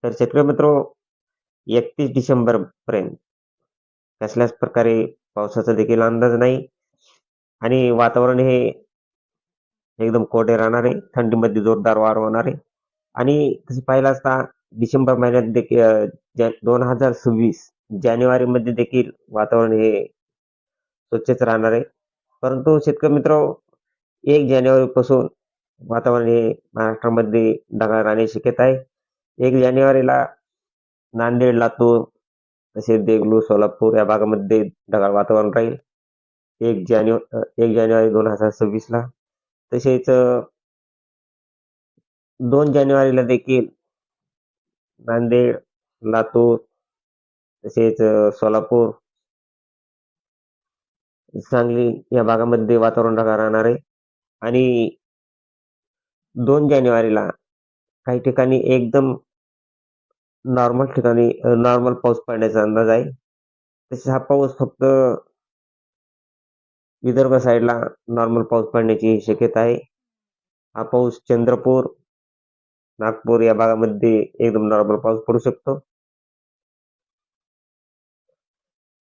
तर शेतकरी मित्र 31 डिसेंबर पर्यंत कसल्याच प्रकारे पावसाचा देखील अंदाज नाही आणि वातावरण हे एकदम कोरडे राहणार आहे. थंडीमध्ये जोरदार वार होणार आहे आणि तसे पाहिलं असता डिसेंबर महिन्यात देखील 2026 जानेवारीमध्ये देखील वातावरण हे स्वच्छच राहणार आहे. परंतु शेतकरी मित्र 1 जानेवारी पासून वातावरण हे महाराष्ट्रामध्ये ढगाळ राहण्याची शक्यता आहे. 1 जानेवारीला नांदेड, लातूर तसेच देगलूर, सोलापूर या भागामध्ये ढगाळ वातावरण राहील. 1 जानेवारी 2026ला तसेच 2 जानेवारीला देखील नांदेड, लातूर तसेच सोलापूर, सांगली या भागामध्ये वातावरण ढगाळ राहणार आहे आणि 2 जानेवारीला काही ठिकाणी एकदम नॉर्मल ठिकाणी नॉर्मल पाऊस पडण्याचा अंदाज आहे. तसेच हा पाऊस फक्त विदर्भ साईडला नॉर्मल पाऊस पडण्याची शक्यता आहे. हा पाऊस चंद्रपूर, नागपूर या भागामध्ये एकदम नॉर्मल पाऊस पडू शकतो.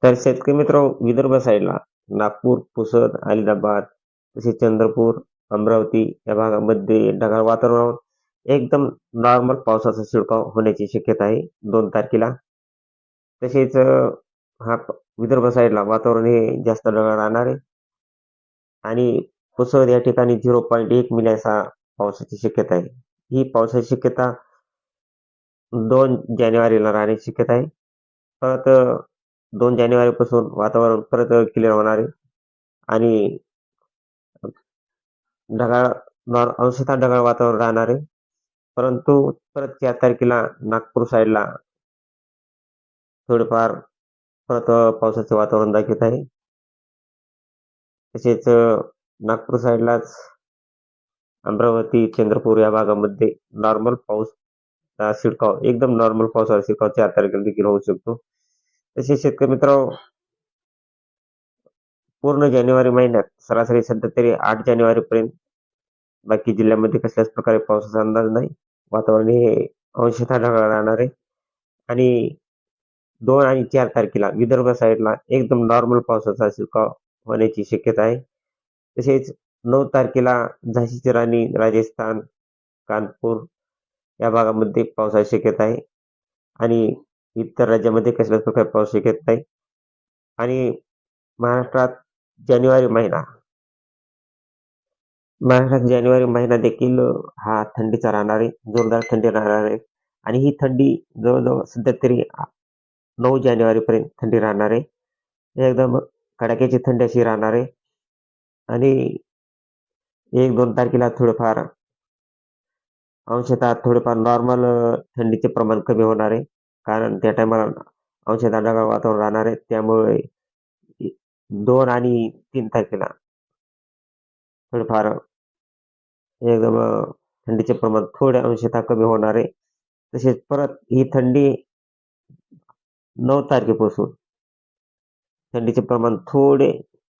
तर शेतकरी मित्र विदर्भ साईडला नागपूर, पुसद, अलिबाग तसेच चंद्रपूर, अमरावती या भागामध्ये ढगाळ वातावरण एकदम नॉर्मल पावसाचा शिडकाव होण्याची शक्यता आहे 2 तारखेला. तसेच हा विदर्भ साईडला वातावरण हे जास्त ढगाळ राहणार आहे आणि पुसद या ठिकाणी 0.1 मिली असा पावसाची शक्यता आहे. ही पावसाची शक्यता 2 जानेवारीला राहण्याची शक्यता आहे. परत 2 जानेवारीपासून वातावरण परत क्लिअर होणार आहे आणि अंशतः ढगाळ वातावरण राहणार आहे. परंतु परत 4 तारखेला नागपूर साईडला थोडंफार परत पावसाचे वातावरण दाखवत आहे. तसेच नागपूर साईडलाच अमरावती, चंद्रपूर या भागामध्ये नॉर्मल पाऊस शिडकाव एकदम नॉर्मल पावसाचा शिडकाव 4 तारखेला देखील होऊ शकतो. तसेच शेतकरी मित्रांनो पूर्ण जानेवारी महिन्यात सरासरी सध्या तरी 8 जानेवारीपर्यंत बाकी जिल्ह्यामध्ये कसल्याच प्रकारे पावसाचा अंदाज नाही. वातावरण हे अंशतः ढगाळ राहणार आहे आणि 2 आणि 4 तारखेला विदर्भ साईडला एकदम नॉर्मल पावसाचा शिडकाव होण्याची शक्यता आहे. तसेच 9 तारखेला झाशीची राणी, राजस्थान, कानपूर या भागामध्ये पावसाची शक्यता आहे आणि इतर राज्यामध्ये कसल्याच प्रकारे पाऊस शक्यता नाही आणि महाराष्ट्रात जानेवारी महिना देखील हा थंडीचा राहणार आहे. जोरदार थंडी राहणार आहे आणि ही थंडी जवळजवळ सध्या तरी 9 जानेवारीपर्यंत थंडी राहणार आहे. एकदम कडाक्याची थंडी अशी राहणार आहे आणि 1-2 तारखेला थोडेफार नॉर्मल थंडीचे प्रमाण कमी होणार आहे. कारण त्या टायमाला अंशतः ढगाळ वातावरण राहणार आहे. त्यामुळे 2 आणि 3 तारखेला थोडेफार एकदम थंडीचे प्रमाण थोडे अंशतः कमी होणार आहे. तसेच परत ही थंडी 9 तारखेपासून थंडीचे प्रमाण थोडे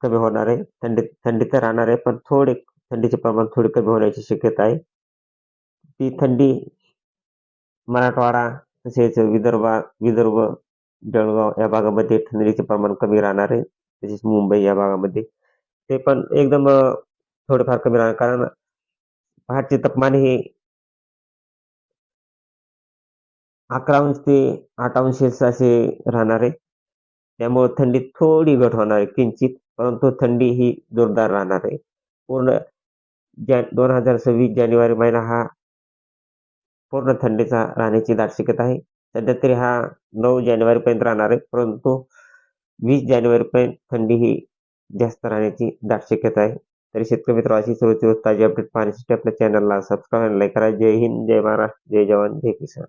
कमी होणार आहे. थंडी तर राहणार आहे पण थंडीचे प्रमाण थोडे कमी होण्याची शक्यता आहे. ती थंडी मराठवाडा तसेच विदर्भ, जळगाव या भागामध्ये थंडीचे प्रमाण कमी राहणार आहे. तसेच मुंबई या भागामध्ये ते पण एकदम थोडेफार कमी राहणार कारण पहाटचे तापमान हे 11 अंश ते 8 अंश सेल्सिअस असे राहणार आहे. त्यामुळे थंडीत थोडी घट होणार आहे किंचित, परंतु थंडी ही जोरदार राहणार आहे. पूर्ण 2026 जानेवारी महिना हा पूर्ण थंडीचा राहण्याची दाट शक्यता आहे. सध्या तरी हा 9 जानेवारीपर्यंत राहणार आहे, परंतु 20 जानेवारीपर्यंत थंडी ही जास्त राहण्याची दाट शक्यता आहे. तरी शेतकरी मित्र अशी रोजची ताजी अपडेट पाहण्यासाठी आपल्या चॅनलला सबस्क्राईब आणि लाईक करा. जय हिंद, जय महाराष्ट्र, जय जवान, जय किसान.